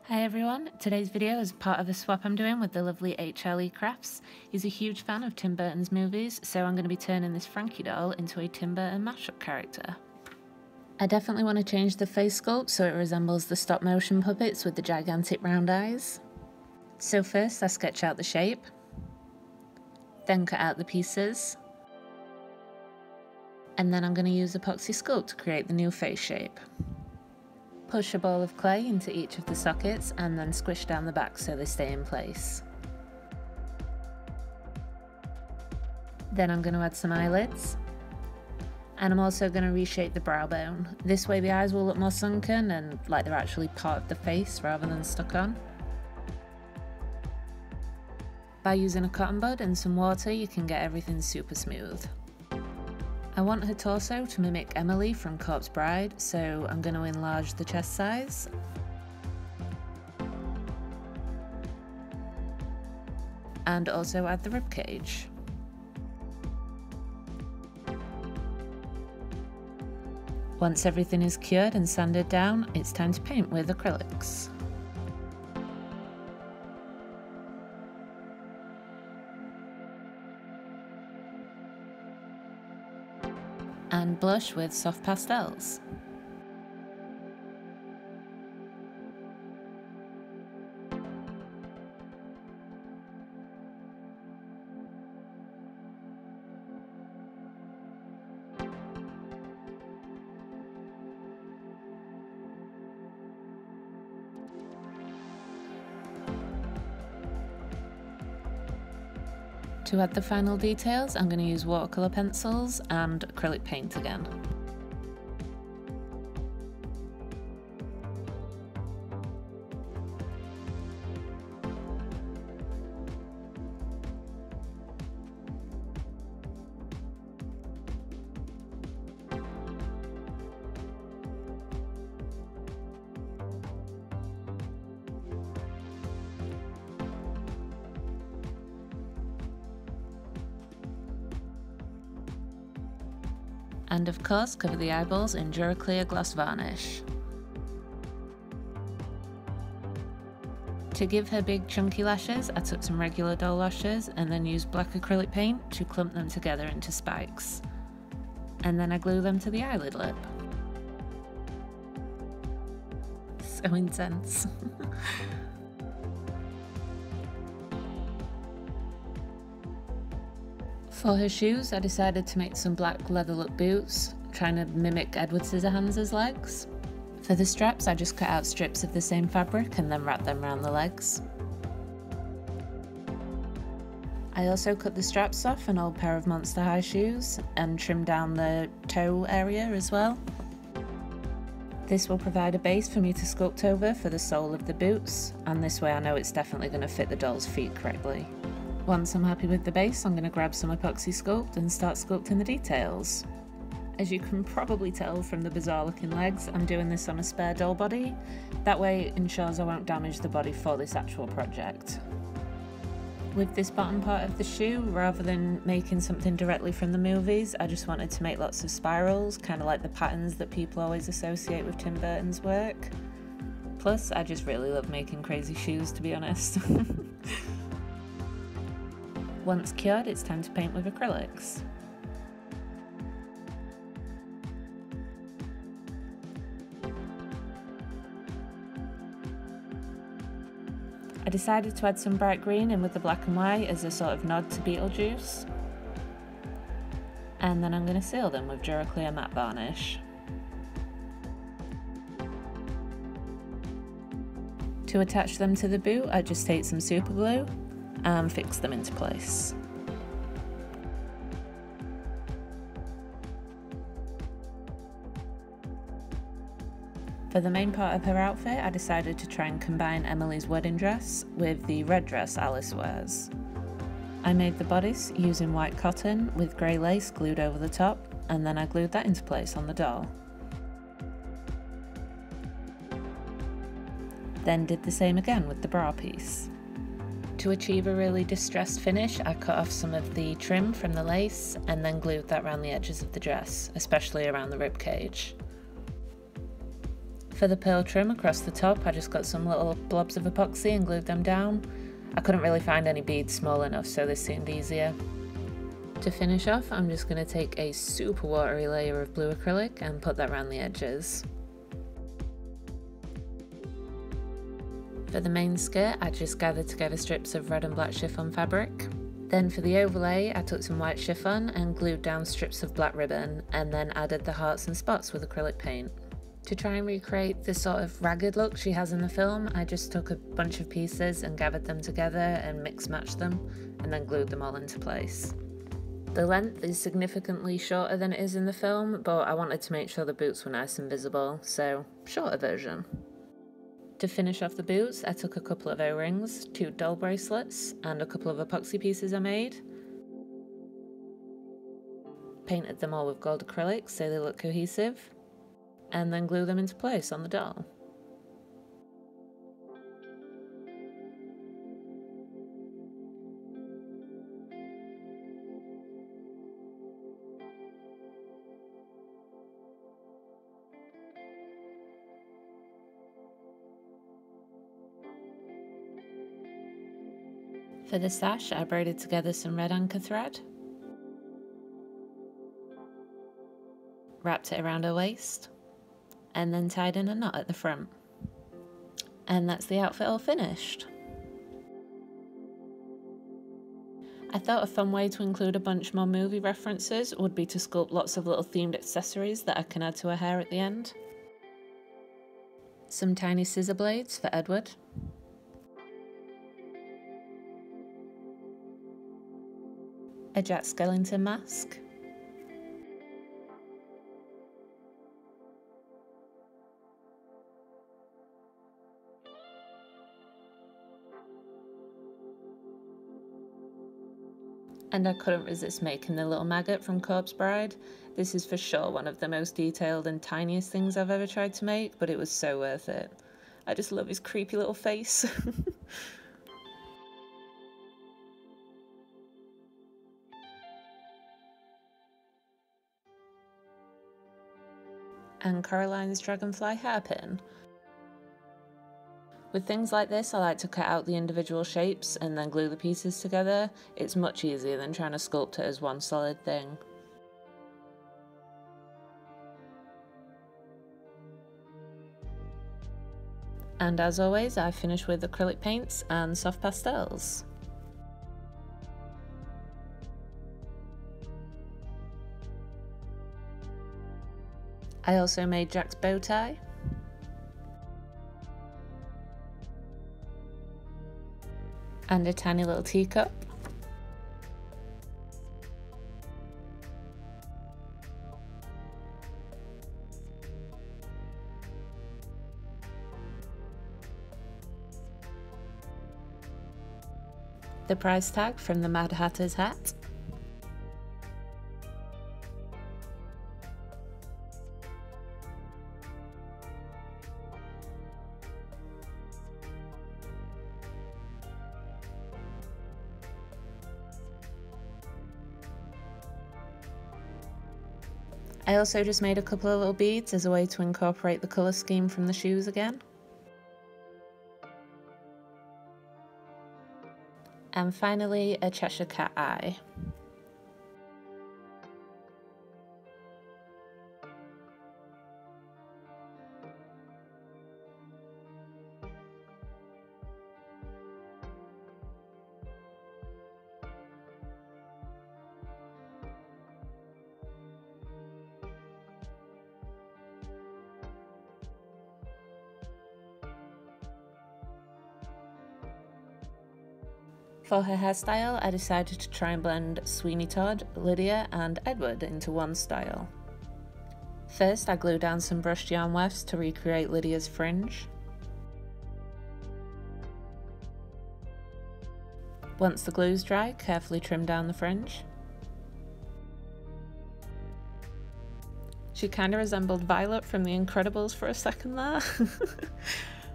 Hi everyone, today's video is part of a swap I'm doing with the lovely HLE Crafts. He's a huge fan of Tim Burton's movies, so I'm going to be turning this Frankie doll into a Tim Burton mashup character. I definitely want to change the face sculpt so it resembles the stop motion puppets with the gigantic round eyes. So first I sketch out the shape, then cut out the pieces, and then I'm going to use Apoxie Sculpt to create the new face shape. Push a ball of clay into each of the sockets and then squish down the back so they stay in place. Then I'm going to add some eyelids. And I'm also going to reshape the brow bone. This way the eyes will look more sunken and like they're actually part of the face rather than stuck on. By using a cotton bud and some water you can get everything super smooth. I want her torso to mimic Emily from Corpse Bride, so I'm going to enlarge the chest size. And also add the ribcage. Once everything is cured and sanded down, it's time to paint with acrylics. And blush with soft pastels. To add the final details, I'm going to use watercolour pencils and acrylic paint again. And of course, cover the eyeballs in Duraclear gloss varnish. To give her big chunky lashes, I took some regular doll lashes and then used black acrylic paint to clump them together into spikes. And then I glue them to the eyelid lip. So intense. For her shoes, I decided to make some black leather look boots, trying to mimic Edward Scissorhands' legs. For the straps, I just cut out strips of the same fabric and then wrapped them around the legs. I also cut the straps off an old pair of Monster High shoes and trimmed down the toe area as well. This will provide a base for me to sculpt over for the sole of the boots, and this way I know it's definitely going to fit the doll's feet correctly. Once I'm happy with the base, I'm going to grab some Apoxie Sculpt and start sculpting the details. As you can probably tell from the bizarre looking legs, I'm doing this on a spare doll body. That way it ensures I won't damage the body for this actual project. With this bottom part of the shoe, rather than making something directly from the movies, I just wanted to make lots of spirals, kind of like the patterns that people always associate with Tim Burton's work. Plus, I just really love making crazy shoes, to be honest. Once cured, it's time to paint with acrylics. I decided to add some bright green in with the black and white as a sort of nod to Beetlejuice. And then I'm going to seal them with Duraclear matte varnish. To attach them to the boot, I just take some super glue and fix them into place. For the main part of her outfit, I decided to try and combine Emily's wedding dress with the red dress Alice wears. I made the bodice using white cotton with grey lace glued over the top, and then I glued that into place on the doll. Then did the same again with the bra piece. To achieve a really distressed finish, I cut off some of the trim from the lace and then glued that around the edges of the dress, especially around the ribcage. For the pearl trim across the top, I just got some little blobs of epoxy and glued them down. I couldn't really find any beads small enough, so this seemed easier. To finish off, I'm just going to take a super watery layer of blue acrylic and put that around the edges. For the main skirt, I just gathered together strips of red and black chiffon fabric. Then for the overlay, I took some white chiffon and glued down strips of black ribbon, and then added the hearts and spots with acrylic paint. To try and recreate the sort of ragged look she has in the film, I just took a bunch of pieces and gathered them together and mix-matched them, and then glued them all into place. The length is significantly shorter than it is in the film, but I wanted to make sure the boots were nice and visible, so shorter version. To finish off the boots, I took a couple of O-rings, 2 doll bracelets, and a couple of epoxy pieces I made. Painted them all with gold acrylic so they look cohesive, and then glue them into place on the doll. For the sash, I braided together some red anchor thread, wrapped it around her waist, and then tied in a knot at the front. And that's the outfit all finished. I thought a fun way to include a bunch more movie references would be to sculpt lots of little themed accessories that I can add to her hair at the end. Some tiny scissor blades for Edward. A Jack Skellington mask. And I couldn't resist making the little maggot from Corpse Bride. This is for sure one of the most detailed and tiniest things I've ever tried to make, but it was so worth it. I just love his creepy little face. And Coraline's dragonfly hairpin. With things like this, I like to cut out the individual shapes and then glue the pieces together. It's much easier than trying to sculpt it as one solid thing. And as always, I finish with acrylic paints and soft pastels. I also made Jack's bow tie. And a tiny little teacup. The price tag from the Mad Hatter's hat. I also just made a couple of little beads as a way to incorporate the colour scheme from the shoes again. And finally, a Cheshire Cat eye. For her hairstyle, I decided to try and blend Sweeney Todd, Lydia and Edward into one style. First, I glued down some brushed yarn wefts to recreate Lydia's fringe. Once the glue's dry, carefully trim down the fringe. She kind of resembled Violet from The Incredibles for a second there.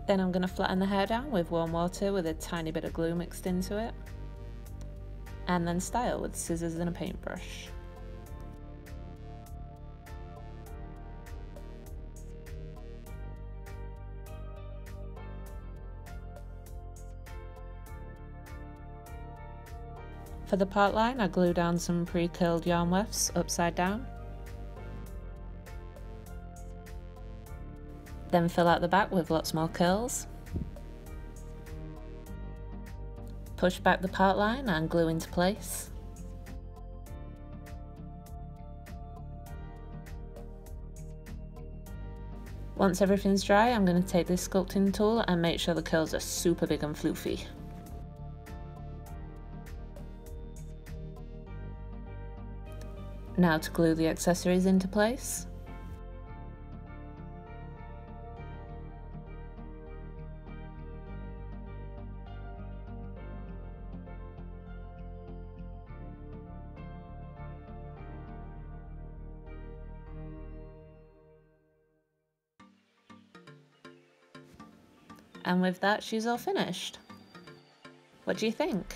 Then I'm going to flatten the hair down with warm water with a tiny bit of glue mixed into it. And then style with scissors and a paintbrush. For the part line, I glue down some pre-curled yarn wefts upside down. Then fill out the back with lots more curls. Push back the part line and glue into place. Once everything's dry, I'm going to take this sculpting tool and make sure the curls are super big and floofy. Now to glue the accessories into place. And with that, she's all finished. What do you think?